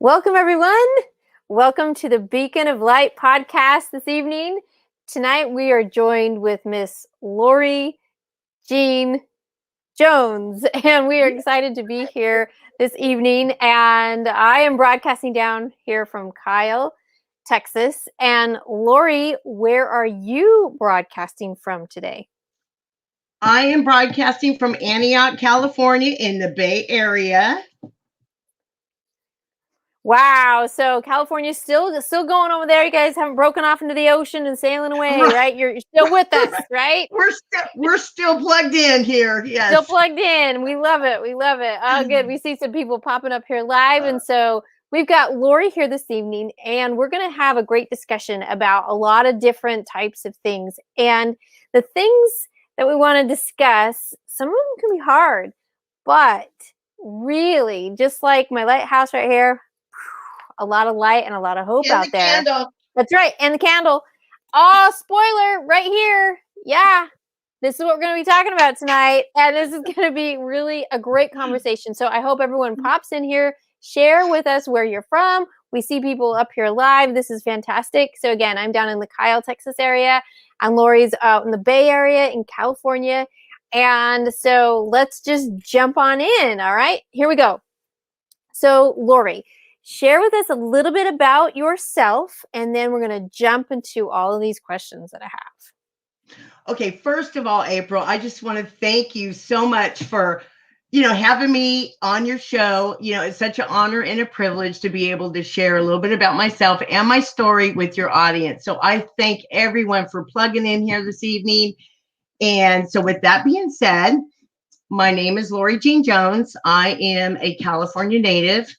Welcome, everyone. Welcome to the Beacon of Light podcast this evening. Tonight, we are joined with Miss Lorrie Jean Jones, and we are excited to be here this evening. And I am broadcasting down here from Kyle, Texas. And Lorrie, where are you broadcasting from today? I am broadcasting from Antioch, California in the Bay Area. Wow. So California's still going over there. You guys haven't broken off into the ocean and sailing away, right? You're still with us, right? We're still plugged in here. Yes. Still plugged in. We love it. We love it. Oh, good. We see some people popping up here live. And so we've got Lorrie here this evening, and we're going to have a great discussion about a lot of different types of things. And the things that we want to discuss, some of them can be hard, but really, just like my lighthouse right here, a lot of light and a lot of hope out there. Candle. That's right. And the candle. Oh, spoiler right here. Yeah. This is what we're going to be talking about tonight. And this is going to be really a great conversation. So I hope everyone pops in here, share with us where you're from. We see people up here live. This is fantastic. So again, I'm down in the Kyle, Texas area, and Lorrie's out in the Bay Area in California. And so let's just jump on in. All right, here we go. So Lorrie, share with us a little bit about yourself, and then we're going to jump into all of these questions that I have. Okay, first of all, April, I just want to thank you so much for, having me on your show. It's such an honor and a privilege to be able to share a little bit about myself and my story with your audience. So I thank everyone for plugging in here this evening. And so with that being said, my name is Lorrie Jean Jones. I am a California native.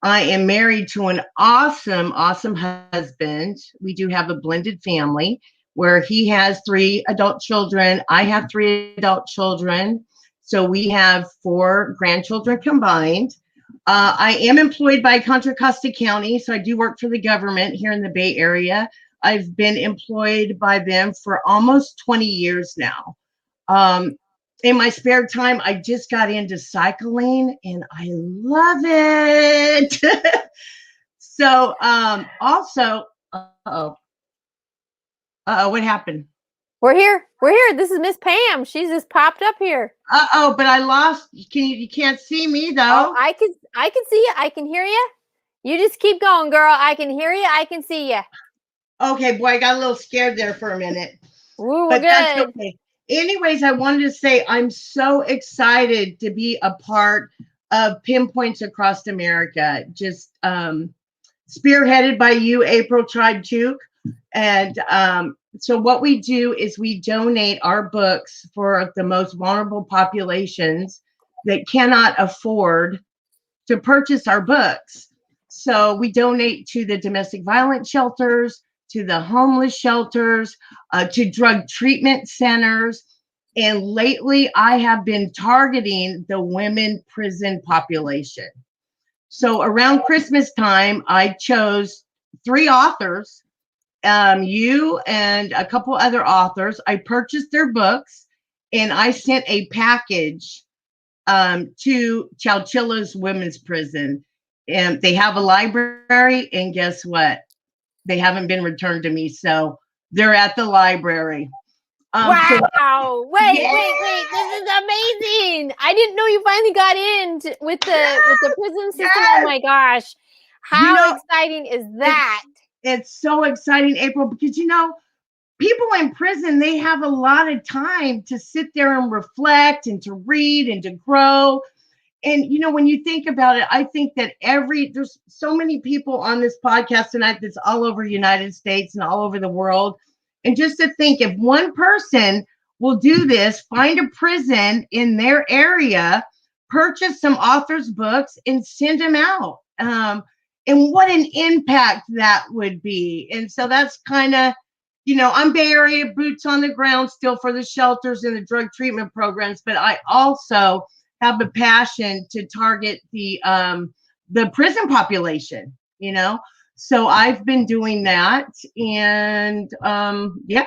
I am married to an awesome husband. We do have a blended family where he has 3 adult children. I have 3 adult children. So we have 4 grandchildren combined. I am employed by Contra Costa County. So I do work for the government here in the Bay Area. I've been employed by them for almost 20 years now. In my spare time, I just got into cycling and I love it. So, also, what happened? We're here. This is Miss Pam. She's just popped up here. But I lost. You can't see me though. Oh, I can see you. I can hear you. You just keep going, girl. I can hear you. I can see you. Okay, boy, I got a little scared there for a minute. Ooh, but that's okay. Anyways, I wanted to say I'm so excited to be a part of Pinpoints Across America, just spearheaded by you, April Tribe Giauque. And so what we do is we donate our books for the most vulnerable populations that cannot afford to purchase our books. So we donate to the domestic violence shelters, to the homeless shelters, to drug treatment centers. And lately, I have been targeting the women prison population. So around Christmas time, I chose 3 authors, you and a couple other authors. I purchased their books, and I sent a package to Chowchilla's women's prison. And they have a library, and guess what? They haven't been returned to me, so they're at the library. Wow! Wait! This is amazing. I didn't know you finally got in with the prison system. Yes. Oh my gosh! How exciting is that? It's so exciting, April, because people in prison, they have a lot of time to sit there and reflect and to read and to grow. And, when you think about it, I think that there's so many people on this podcast tonight that's all over the United States and all over the world. And just to think, if one person will do this, find a prison in their area, purchase some authors' books and send them out. And what an impact that would be. And so that's kind of, I'm Bay Area, boots on the ground still for the shelters and the drug treatment programs, but I also have a passion to target the prison population, So I've been doing that, and yeah.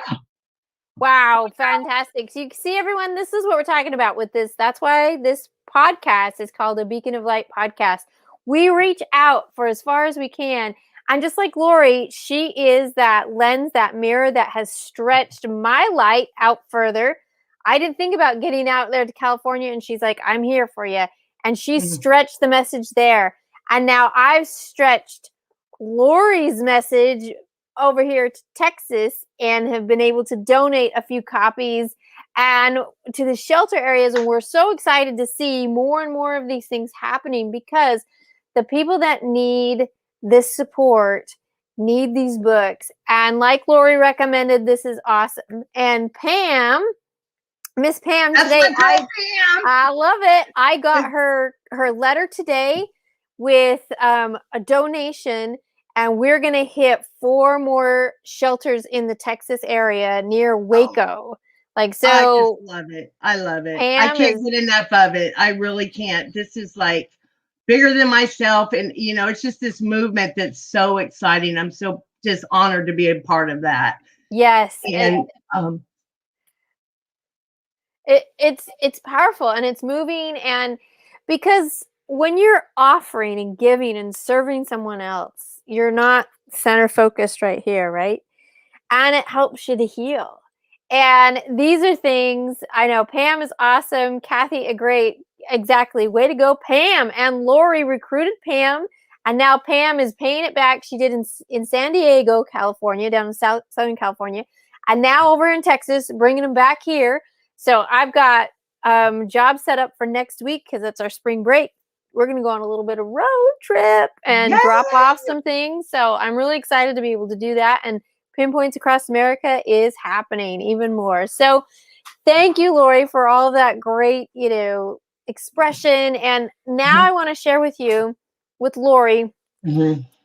Wow, fantastic. So you can see, everyone, this is what we're talking about with this. That's why this podcast is called a Beacon of Light podcast. we reach out for as far as we can. And just like Lorrie, she is that lens, that mirror that has stretched my light out further. I didn't think about getting out there to California, and she's like, I'm here for you. And she stretched the message there. And now I've stretched Lorrie's message over here to Texas and have been able to donate a few copies and to the shelter areas. And we're so excited to see more and more of these things happening, because the people that need this support need these books. And like Lorrie recommended, this is awesome. And Pam, Miss Pam, That's today, my girl, Pam. I love it. I got her letter today with a donation, and we're going to hit 4 more shelters in the Texas area near Waco. Like, so I just love it. I love it. I can't get enough of it. I really can't. This is like bigger than myself. And, you know, it's just this movement that's so exciting. I'm so just honored to be a part of that. Yes. And it's powerful, and it's moving. And because when you're offering and giving and serving someone else, you're not center focused right here, right? And it helps you to heal. And these are things, I know Pam is awesome. Kathy, a great, exactly. Way to go, Pam. And Lorrie recruited Pam, and now Pam is paying it back. She did in San Diego, California, down in Southern California, and now over in Texas, bringing them back here. So I've got jobs set up for next week, because it's our spring break. We're going to go on a little bit of road trip and drop off some things. So I'm really excited to be able to do that. And Pinpoints Across America is happening even more. So thank you, Lorrie, for all of that great, expression. And now I want to share with you, with Lorrie,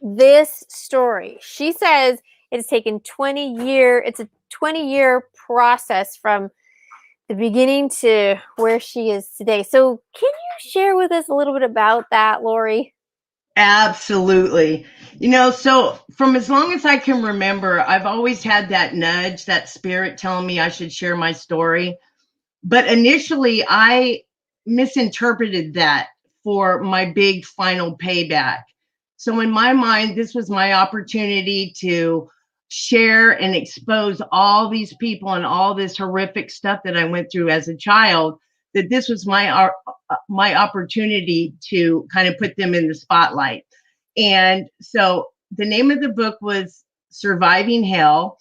this story. She says it's taken 20 years. It's a 20-year process from the beginning to where she is today. So can you share with us a little bit about that, Lorrie? Absolutely. You know, so from as long as I can remember, I've always had that nudge, that spirit telling me I should share my story. But initially, I misinterpreted that for my big final payback. So in my mind, this was my opportunity to share and expose all these people and all this horrific stuff that I went through as a child, that this was my opportunity to kind of put them in the spotlight. And so the name of the book was Surviving Hell.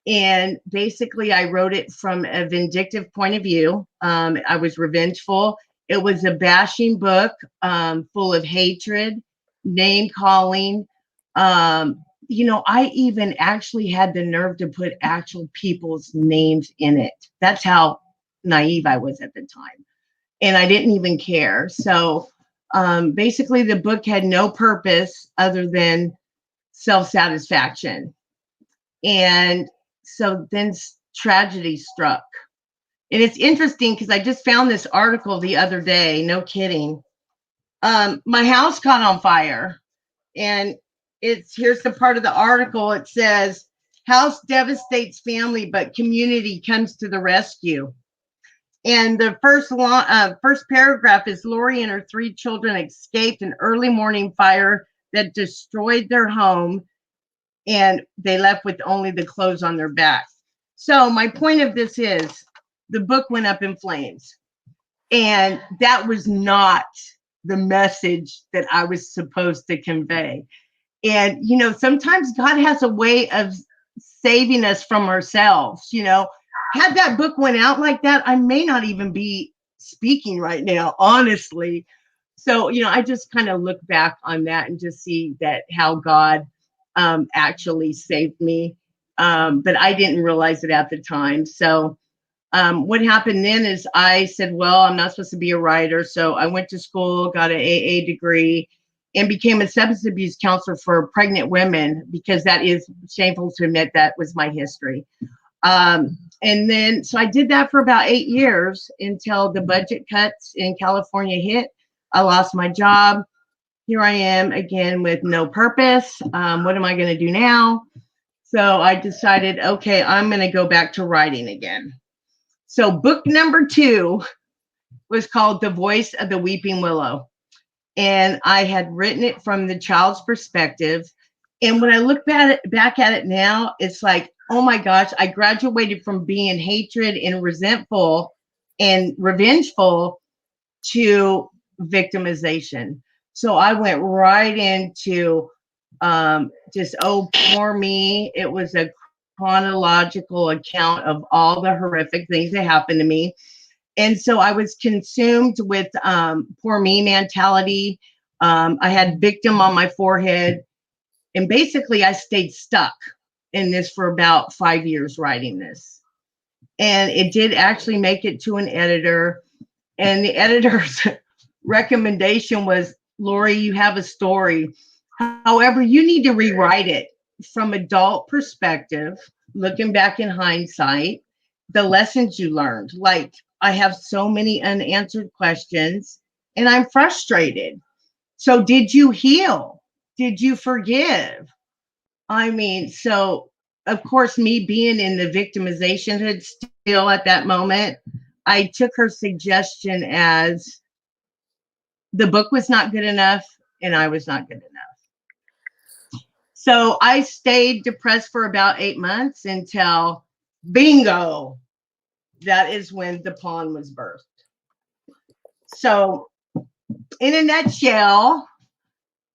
And basically, I wrote it from a vindictive point of view. I was revengeful. It was a bashing book, full of hatred, name calling. I even actually had the nerve to put actual people's names in it. That's how naive I was at the time. And I didn't even care. So basically, the book had no purpose other than self-satisfaction. And so then tragedy struck. And it's interesting because I just found this article the other day, no kidding. My house caught on fire. And here's the part of the article. It says, house devastates family, but community comes to the rescue. And the first paragraph is Lorrie and her 3 children escaped an early morning fire that destroyed their home, and they left with only the clothes on their backs. So my point of this is the book went up in flames, and that was not the message that I was supposed to convey. And, sometimes God has a way of saving us from ourselves. Had that book went out like that, I may not even be speaking right now, honestly. So, I just kind of look back on that and just see that how God actually saved me. But I didn't realize it at the time. So what happened then is I said, well, I'm not supposed to be a writer. So I went to school, got an AA degree, and became a substance abuse counselor for pregnant women, because that is shameful to admit that was my history. And then, so I did that for about 8 years until the budget cuts in California hit. I lost my job. Here I am again with no purpose. What am I going to do now? So I decided, okay, I'm going to go back to writing again. So book number 2 was called The Voice of the Weeping Willow. And I had written it from the child's perspective. And when I look back at it now, it's like, oh my gosh, I graduated from being hatred and resentful and revengeful to victimization. So I went right into just, oh, poor me. It was a chronological account of all the horrific things that happened to me. And so I was consumed with poor me mentality. I had victim on my forehead. And basically, I stayed stuck in this for about 5 years writing this. And it did actually make it to an editor. And the editor's recommendation was, Lorrie, you have a story. However, you need to rewrite it from adult perspective, looking back in hindsight, the lessons you learned. Like, I have so many unanswered questions and I'm frustrated. So, did you heal? Did you forgive? I mean, so of course, me being in the victimization hood still at that moment, I took her suggestion as the book was not good enough and I was not good enough. So I stayed depressed for about 8 months until bingo, that is when the pawn was birthed. So, in a nutshell,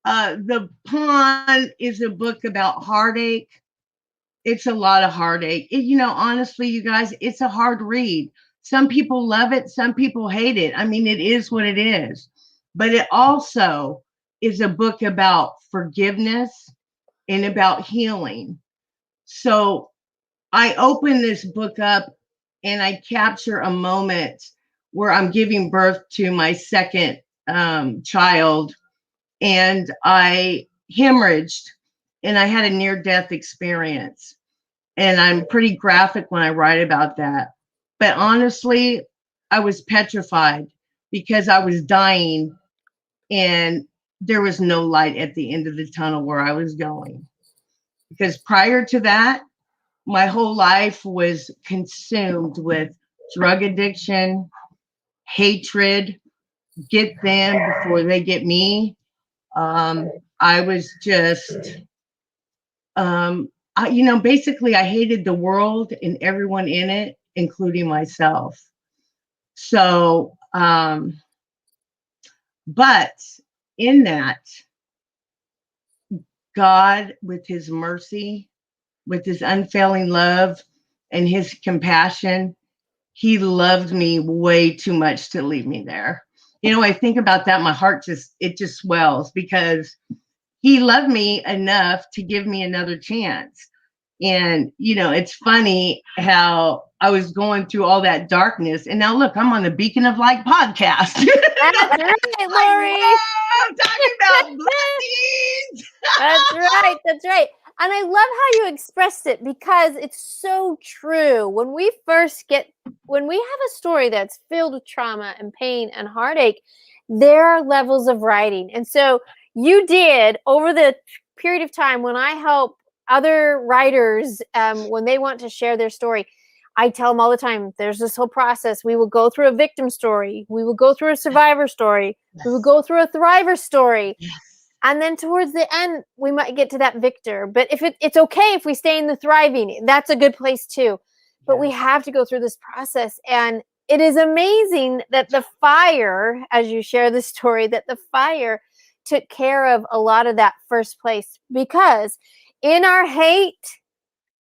the pawn is a book about heartache. It's a lot of heartache. Honestly, you guys, it's a hard read. Some people love it, some people hate it. I mean, it is what it is. But it also is a book about forgiveness and about healing. So I open this book up and I capture a moment where I'm giving birth to my second child, and I hemorrhaged and I had a near-death experience. And I'm pretty graphic when I write about that. But honestly, I was petrified because I was dying and there was no light at the end of the tunnel where I was going. Because prior to that, my whole life was consumed with drug addiction, hatred, get them before they get me. I was just, basically, I hated the world and everyone in it, including myself. So, but in that, God, with his mercy, with his unfailing love and his compassion, he loved me way too much to leave me there. I think about that, my heart just swells because he loved me enough to give me another chance. And, it's funny how I was going through all that darkness. And now look, I'm on the Beacon of Light podcast. That's right, Lorrie. I'm talking about blessings. That's right. That's right. And I love how you expressed it because it's so true. When we have a story that's filled with trauma and pain and heartache, there are levels of writing. And so you did, over the period of time when I help other writers, when they want to share their story, I tell them all the time, there's this whole process. We will go through a victim story. We will go through a survivor story. We will go through a thriver story. And then towards the end, we might get to that victor. But if it's okay if we stay in the thriving, that's a good place too. But we have to go through this process. And it is amazing that the fire, as you share the story, that the fire took care of a lot of that first place. Because in our hate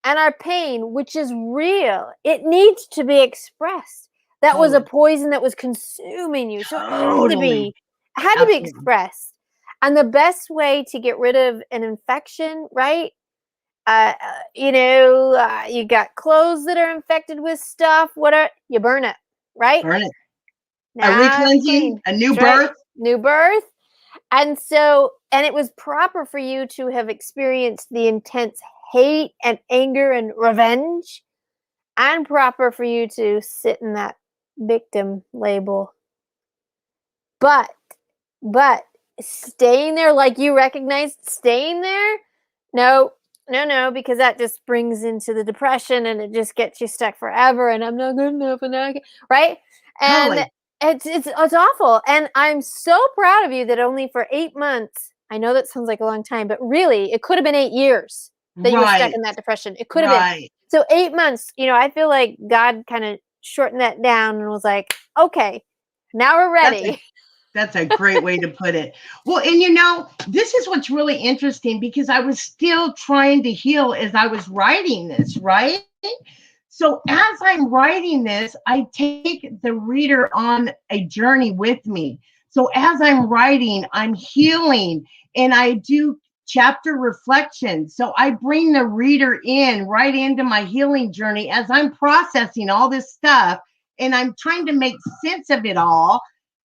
and our pain, which is real, it needs to be expressed. That was a poison that was consuming you. So it had to be expressed. And the best way to get rid of an infection, right? You got clothes that are infected with stuff. You burn it, right? Burn it. Now a re-cleansing, a new birth. Right. New birth. And it was proper for you to have experienced the intense hate and anger and revenge, and proper for you to sit in that victim label. But staying there, like you recognized, staying there, no, because that just brings into the depression and it just gets you stuck forever. And I'm not good enough, right? And Totally. It's awful. And I'm so proud of you that only for 8 months, I know that sounds like a long time, but really it could have been 8 years that you were stuck Right, in that depression. It could have been. right. So 8 months, I feel like God kind of shortened that down and was like, okay, now we're That's a ready. That's a great way to put it. Well, and this is what's really interesting because I was still trying to heal as I was writing this, right? So as I'm writing this, I take the reader on a journey with me. So as I'm writing, I'm healing and I do chapter reflection. So I bring the reader in right into my healing journey as I'm processing all this stuff and I'm trying to make sense of it all.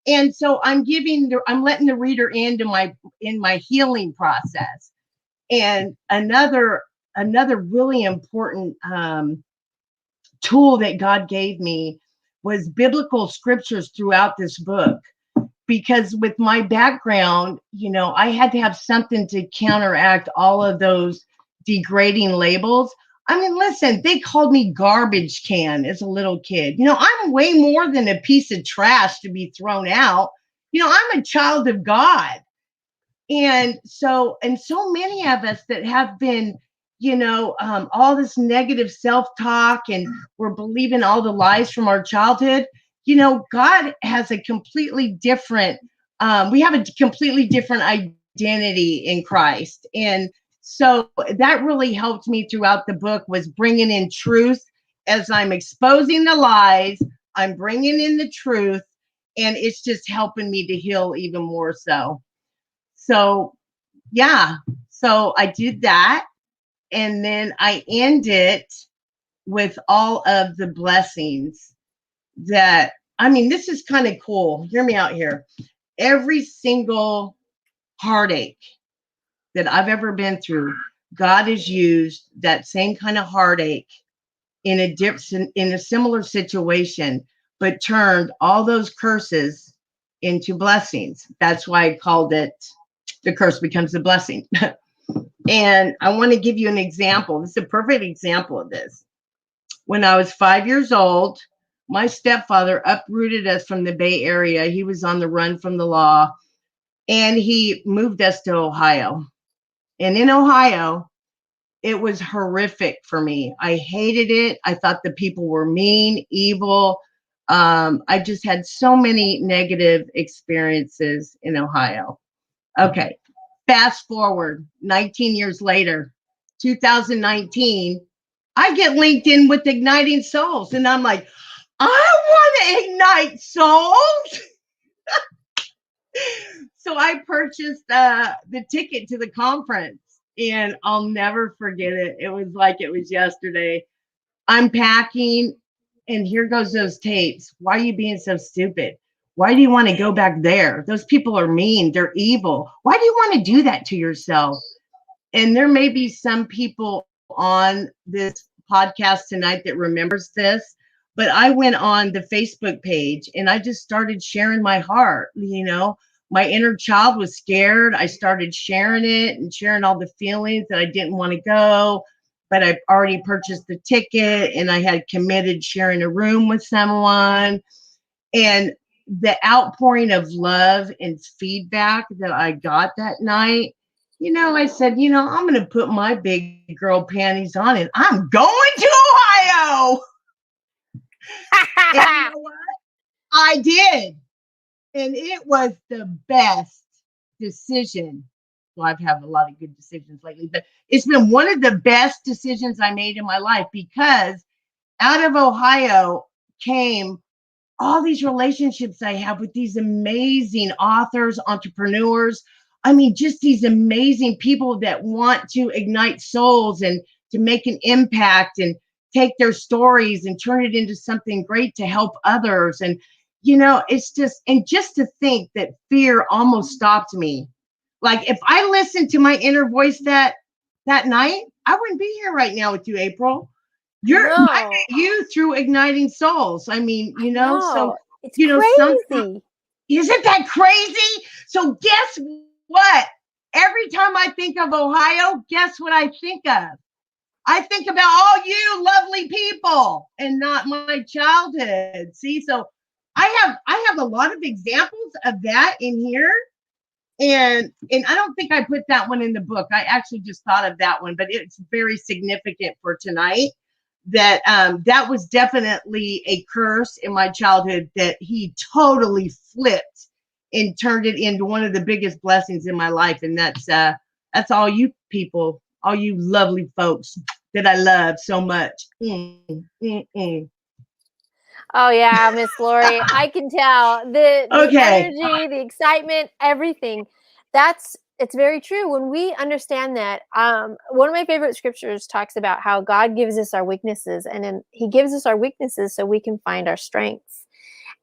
And so I'm letting the reader into my healing process. And another really important tool that God gave me was biblical scriptures throughout this book. Because with my background, I had to have something to counteract all of those degrading labels. I mean, listen, they called me garbage can as a little kid. I'm way more than a piece of trash to be thrown out. I'm a child of God. And so many of us that have been, all this negative self-talk and we're believing all the lies from our childhood, God has a completely different, we have a completely different identity in Christ. And so that really helped me throughout the book was bringing in truth as I'm exposing the lies, I'm bringing in the truth, and it's just helping me to heal even more so. So, yeah. So I did that. And then I end it with all of the blessings this is kind of cool. Hear me out here. Every single heartache that I've ever been through, God has used that same kind of heartache in a similar situation, but turned all those curses into blessings. That's why I called it The Curse Becomes a Blessing. And I want to give you an example. This is a perfect example of this. When I was 5 years old, my stepfather uprooted us from the Bay Area. He was on the run from the law, and he moved us to Ohio. And in Ohio, it was horrific for me. I hated it. I thought the people were mean, evil. I just had so many negative experiences in Ohio. Okay, fast forward 19 years later, 2019, I get linked in with Igniting Souls. And I'm like, I want to ignite souls. So I purchased the ticket to the conference and I'll never forget it. It was like it was yesterday. I'm packing and here goes those tapes. Why are you being so stupid? Why do you want to go back there? Those people are mean. They're evil. Why do you want to do that to yourself? And there may be some people on this podcast tonight that remembers this, but I went on the Facebook page and I just started sharing my heart. My inner child was scared. I started sharing it and sharing all the feelings that I didn't want to go, but I already purchased the ticket and I had committed sharing a room with someone. And the outpouring of love and feedback that I got that night, I said, I'm going to put my big girl panties on and I'm going to Ohio. And you know what? I did. And it was the best decision. Well, I've had a lot of good decisions lately, but it's been one of the best decisions I made in my life because out of Ohio came all these relationships I have with these amazing authors, entrepreneurs. I mean, just these amazing people that want to ignite souls and to make an impact and take their stories and turn it into something great to help others. And, it's just to think that fear almost stopped me. Like if I listened to my inner voice that night, I wouldn't be here right now with you, April. I met you through Igniting Souls. I mean, so it's some crazy. isn't that crazy? So guess what? Every time I think of Ohio, guess what I think of? I think about all you lovely people and not my childhood. See, so I have a lot of examples of that in here. And I don't think I put that one in the book. I actually just thought of that one, but it's very significant for tonight. That that was definitely a curse in my childhood that he totally flipped and turned it into one of the biggest blessings in my life. And that's all you people, all you lovely folks that I love so much. Oh yeah, Miss Lori, I can tell the Okay. energy, the excitement, everything. It's very true. When we understand that, one of my favorite scriptures talks about how God gives us our weaknesses, and then He gives us our weaknesses so we can find our strengths.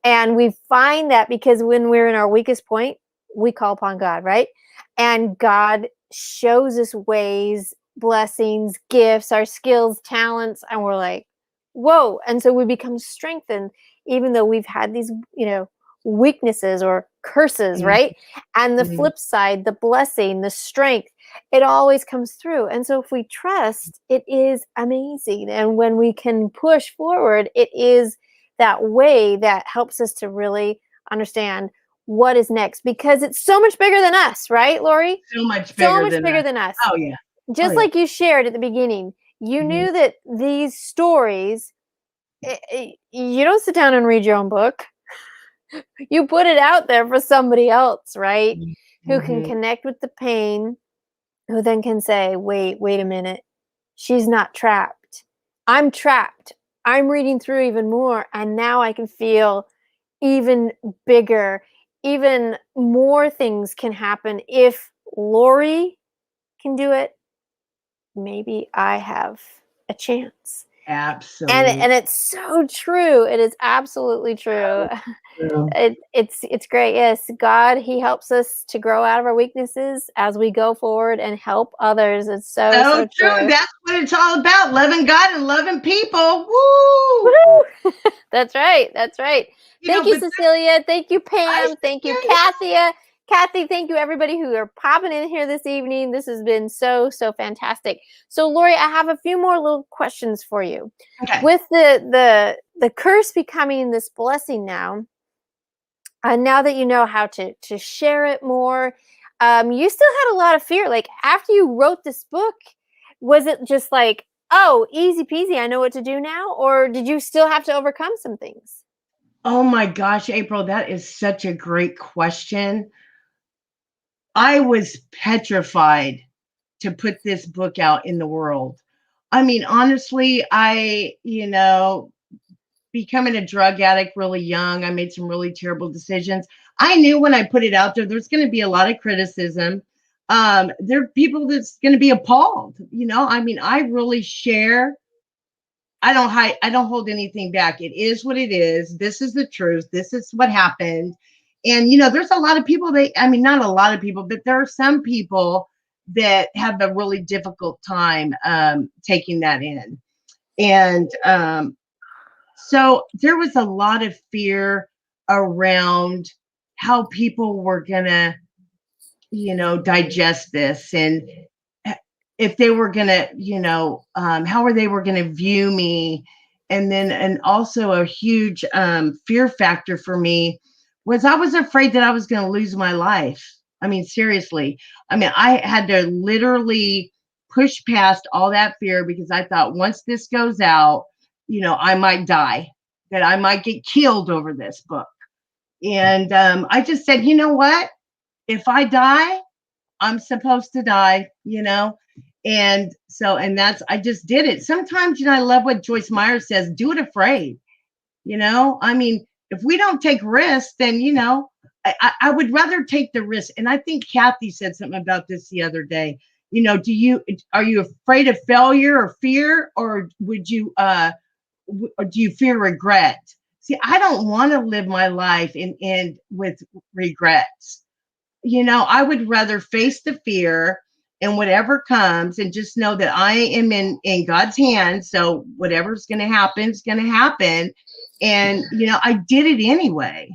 And we find that because when we're in our weakest point, we call upon God, right? And God shows us ways, blessings, gifts, our skills, talents, and we're like, whoa. And so we become strengthened, even though we've had these, weaknesses or curses, Mm, right? And the mm. flip side, the blessing, the strength, it always comes through. And so if we trust, it is amazing. And when we can push forward, it is that way that helps us to really understand what is next, because it's so much bigger than us, right, Lori? So much So bigger much than bigger that. than us. Oh yeah. Oh Just yeah. like you shared at the beginning, you Mhm. knew that these stories, you don't sit down and read your own book. You put it out there for somebody else, right? Who can Mhm. connect with the pain, who then can say, wait a minute. She's not trapped. I'm trapped. I'm reading through even more. And now I can feel even bigger, even more things can happen. If Lori can do it, maybe I have a chance. Absolutely. And it's so true. It is absolutely true. True. It's great. Yes, God, He helps us to grow out of our weaknesses as we go forward and help others. It's so So true. true. That's what it's all about. Loving God and loving people. Woo! Woo! That's right. That's right. Thank you, But Cecilia. Thank you, I Pam. Thank you, yeah. Kathia. Kathy, thank you, everybody who are popping in here this evening. This has been so fantastic. So, Lori, I have a few more little questions for you. Okay. With the curse becoming this blessing now, now that you know how to share it more, you still had a lot of fear. Like after you wrote this book, was it just like, oh, easy peasy, I know what to do now, or did you still have to overcome some things? Oh my gosh, April, that is such a great question. I was petrified to put this book out in the world. I mean, honestly, becoming a drug addict really young, I made some really terrible decisions. I knew when I put it out there, there's going to be a lot of criticism. There are people that's going to be appalled. I mean, I really share. I don't hide. I don't hold anything back. It is what it is. This is the truth. This is what happened. And there's a lot of people I mean, not a lot of people, but there are some people that have a really difficult time taking that in. And so there was a lot of fear around how people were gonna, digest this, and if they were gonna, how are they were gonna view me. And also a huge fear factor for me was I was afraid that I was gonna lose my life. I mean, seriously. I mean, I had to literally push past all that fear because I thought once this goes out, I might die, that I might get killed over this book. And I just said, you know what? If I die, I'm supposed to die, And so, and I just did it. Sometimes, I love what Joyce Meyer says, do it afraid, I mean, if we don't take risks, then, I would rather take the risk. And I think Kathy said something about this the other day. Are you afraid of failure or fear, or or do you fear regret? See, I don't want to live my life and end with regrets. I would rather face the fear and whatever comes and just know that I am in God's hands. So whatever's going to happen is going to happen. And, I did it anyway.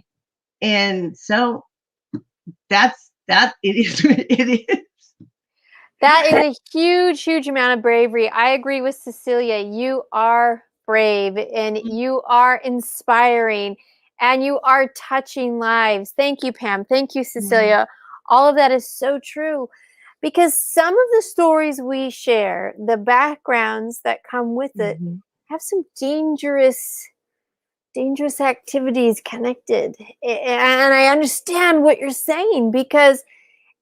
And so that it is what it is. That is a huge amount of bravery. I agree with Cecilia. You are brave and you are inspiring. and you are touching lives. Thank you, Pam. Thank you, Mhm. Cecilia. All of that is so true, because some of the stories we share, the backgrounds that come with it, Mhm. have some dangerous activities connected. And I understand what you're saying, because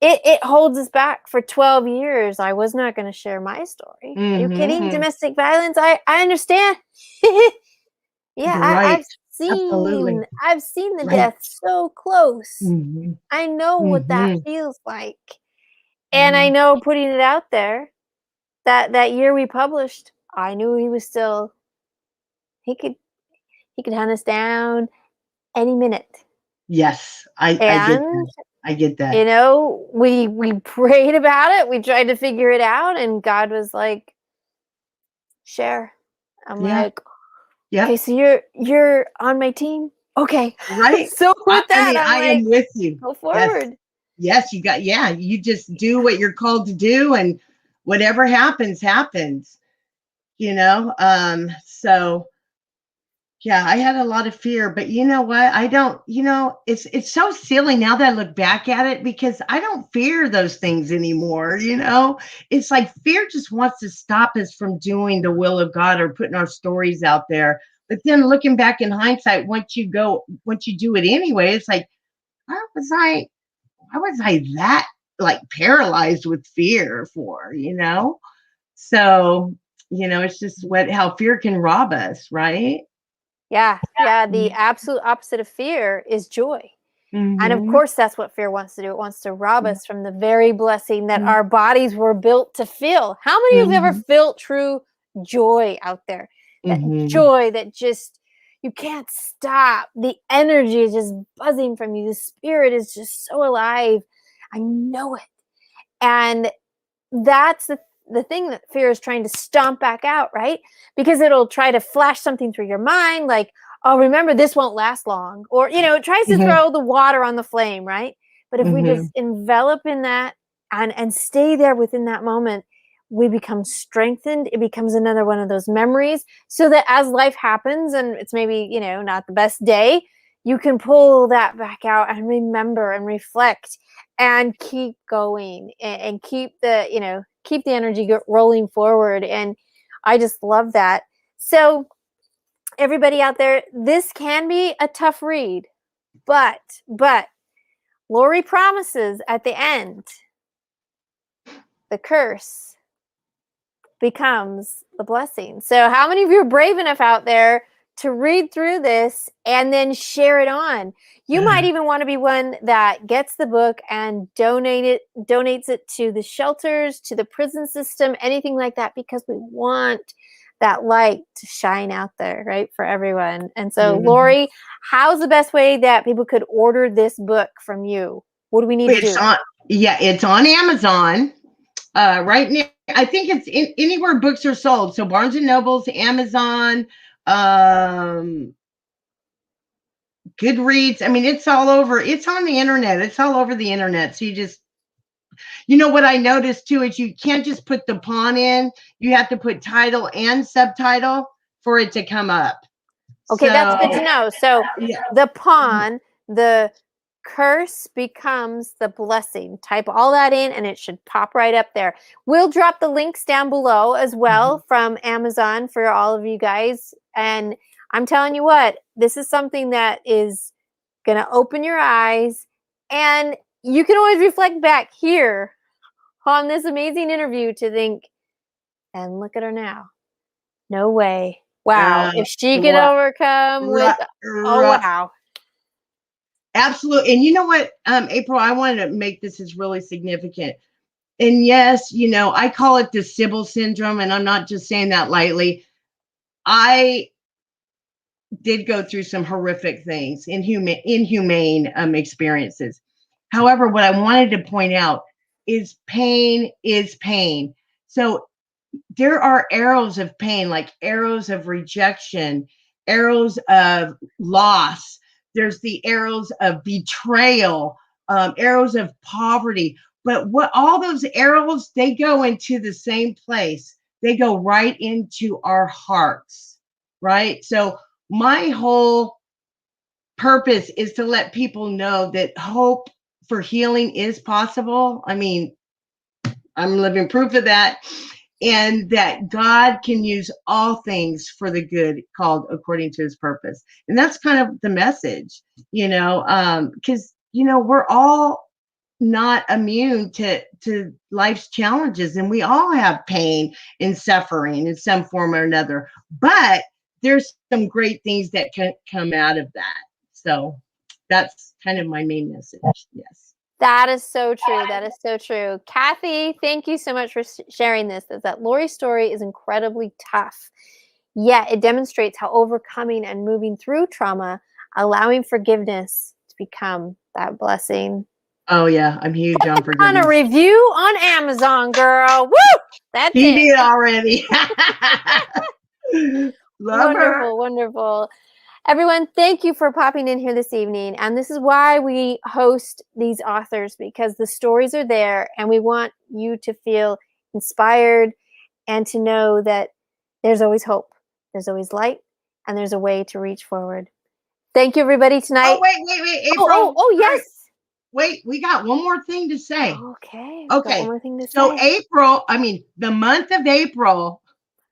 it holds us back for 12 years. I was not going to share my story. Are you kidding? Mhm. Domestic violence. I understand. Yeah, Right. I've Absolutely. seen the Right. death so close. Mhm. I know what that Mhm. feels like. And I Yeah. know, putting it out there, that year we published, I knew he was still, he could hunt us down any minute. Yes. I get And that. I get that. we prayed about it. We tried to figure it out, and God was like, share. I'm Yeah. like, okay, Yep. so you're on my team. Okay. Right. So with I that, mean, I'm I am like, with you. go Yes. forward. Yes, you just do what you're called to do, and whatever happens, happens, so yeah, I had a lot of fear, but you know what? I don't, it's so silly now that I look back at it, because I don't fear those things anymore. It's like fear just wants to stop us from doing the will of God or putting our stories out there. But then looking back in hindsight, once you do it anyway, it's like, why was I that like paralyzed with fear for? So, it's just how fear can rob us, right? Yeah. Yeah. The absolute opposite of fear is joy. And of Mm-hmm. course, that's what fear wants to do. It wants to rob us from the very blessing that Mm-hmm. our bodies were built to feel. How many of you have ever felt true joy out there? That Mm-hmm. joy that just, you can't stop. The energy is just buzzing from you. The spirit is just so alive. I know it. And that's the thing that fear is trying to stomp back out, right? Because it'll try to flash something through your mind, like, oh, remember, this won't last long. Or, it tries to Mm-hmm. throw the water on the flame, right? But if we Mm-hmm. just envelop in that, and stay there within that moment, we become strengthened. It becomes another one of those memories, so that as life happens and it's maybe, not the best day, you can pull that back out and remember and reflect and keep going, and keep the energy rolling forward. And I just love that. So everybody out there, this can be a tough read, but Lorrie promises at the end, the curse becomes the blessing. So how many of you are brave enough out there to read through this and then share it on? You might even want to be one that gets the book and donates it to the shelters, to the prison system, anything like that, because we want that light to shine out there, right, for everyone. And so, Mm-hmm. Lorrie, how's the best way that people could order this book from you? What do we need to It's do? on, yeah, it's on Amazon. Right now, I think it's anywhere books are sold. So Barnes and Nobles, Amazon, um, Goodreads. I mean, it's all over. It's on the internet. It's all over the internet. So what I noticed too is you can't just put the pawn in. You have to put title and subtitle for it to come up. Okay, that's So good to know. So yeah. the pawn, the curse becomes the blessing. Type all that in and it should pop right up there. We'll drop the links down below as well from Amazon for all of you guys. And I'm telling you what, this is something that is going to open your eyes, and you can always reflect back here on this amazing interview to think, and look at her now. No way. Wow. Uh, If she could right, overcome with, oh, right, wow. absolutely. And you know what, April, I wanted to make this is really significant. And yes, I call it the Sybil syndrome, and I'm not just saying that lightly. I did go through some horrific things, inhumane experiences. However, what I wanted to point out is pain is pain. So there are arrows of pain, like arrows of rejection, arrows of loss. There's the arrows of betrayal, arrows of poverty. But what all those arrows, they go into the same place. They go right into our hearts, right? So my whole purpose is to let people know that hope for healing is possible. I mean, I'm living proof of that. And that God can use all things for the good called according to his purpose. And that's kind of the message, because, we're all not immune to life's challenges, and we all have pain and suffering in some form or another. But there's some great things that can come out of that. So that's kind of my main message. Yes. That is so true. That is so true. Kathy, thank you so much for sharing this. That Lorrie's story is incredibly tough. Yet it demonstrates how overcoming and moving through trauma, allowing forgiveness to become that blessing. Oh yeah, I'm huge on forgiveness. On a review on Amazon, girl. Woo! That's he it. did already. Love Wonderful, her. wonderful. Everyone, thank you for popping in here this evening. And this is why we host these authors, because the stories are there and we want you to feel inspired and to know that there's always hope, there's always light, and there's a way to reach forward. Thank you, everybody, tonight. Oh, wait, April. Oh, yes. Wait, we got one more thing to say. Okay. Okay. Got one more thing to So say. the month of April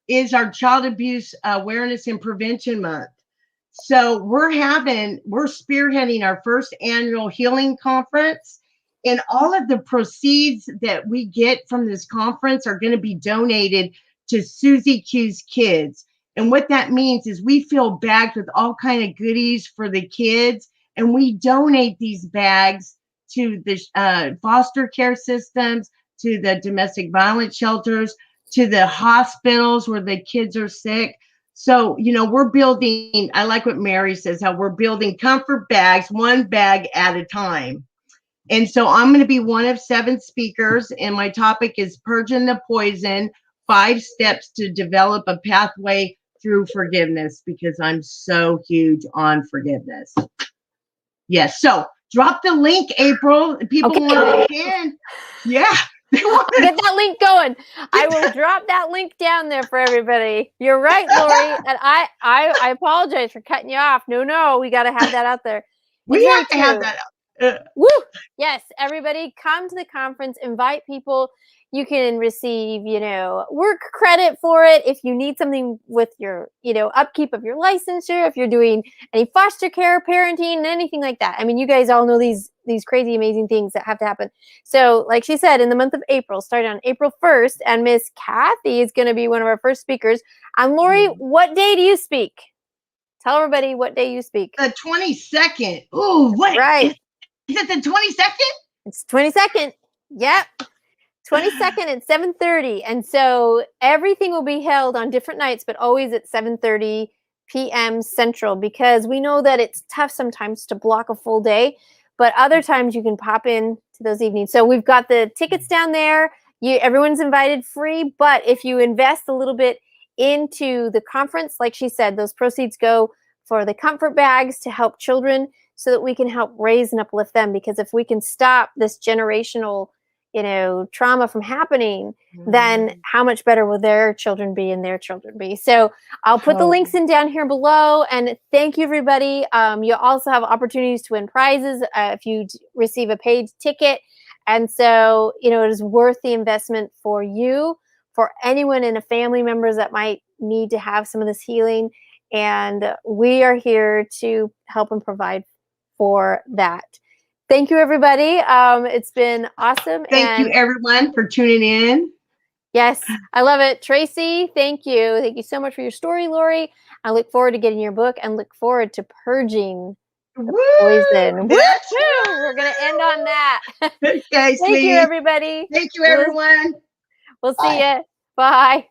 is our Child Abuse Awareness and Prevention Month. So we're spearheading our first annual healing conference, and all of the proceeds that we get from this conference are going to be donated to Susie Q's kids. And what that means is we fill bags with all kind of goodies for the kids, and we donate these bags to the foster care systems, to the domestic violence shelters, to the hospitals where the kids are sick. So, we're building, I like what Mary says, how we're building comfort bags, one bag at a time. And so I'm going to be one of 7 speakers, and my topic is Purging the Poison, 5 steps to develop a pathway through forgiveness, because I'm so huge on forgiveness. Yes. So drop the link, April. People want to in. Yeah. Get that link going. I will drop that link down there for everybody. You're right, Lorrie. And I apologize for cutting you off. No, we got to have that out there. We have to have that out. Woo! Yes, everybody come to the conference, invite people. You can receive, work credit for it if you need something with your, upkeep of your licensure, if you're doing any foster care, parenting, anything like that. I mean, you guys all know these crazy, amazing things that have to happen. So like she said, in the month of April, starting on April 1st, and Miss Kathy is going to be one of our first speakers. And Lorrie, what day do you speak? Tell everybody what day you speak. The 22nd. Ooh, what? Right. Is it the 22nd? It's 22nd. Yep. 22nd at 7:30. And so everything will be held on different nights, but always at 7:30 p.m. Central, because we know that it's tough sometimes to block a full day, but other times you can pop in to those evenings. So we've got the tickets down there. Everyone's invited free, but if you invest a little bit into the conference, like she said, those proceeds go for the comfort bags to help children so that we can help raise and uplift them. Because if we can stop this generational trauma from happening, then how much better will their children be and their children be? So I'll put the links in down here below, and thank you, everybody. You'll also have opportunities to win prizes if you receive a paid ticket. And so, it is worth the investment for you, for anyone in a family members that might need to have some of this healing. And we are here to help and provide for that. Thank you, everybody. It's been awesome. Thank you, everyone, for tuning in. Yes, I love it. Tracy, thank you. Thank you so much for your story, Lorrie. I look forward to getting your book and look forward to purging the poison. Woo-hoo! We're going to end on that. Okay, Thank you, everybody. Thank you, everyone. We'll see you. Bye.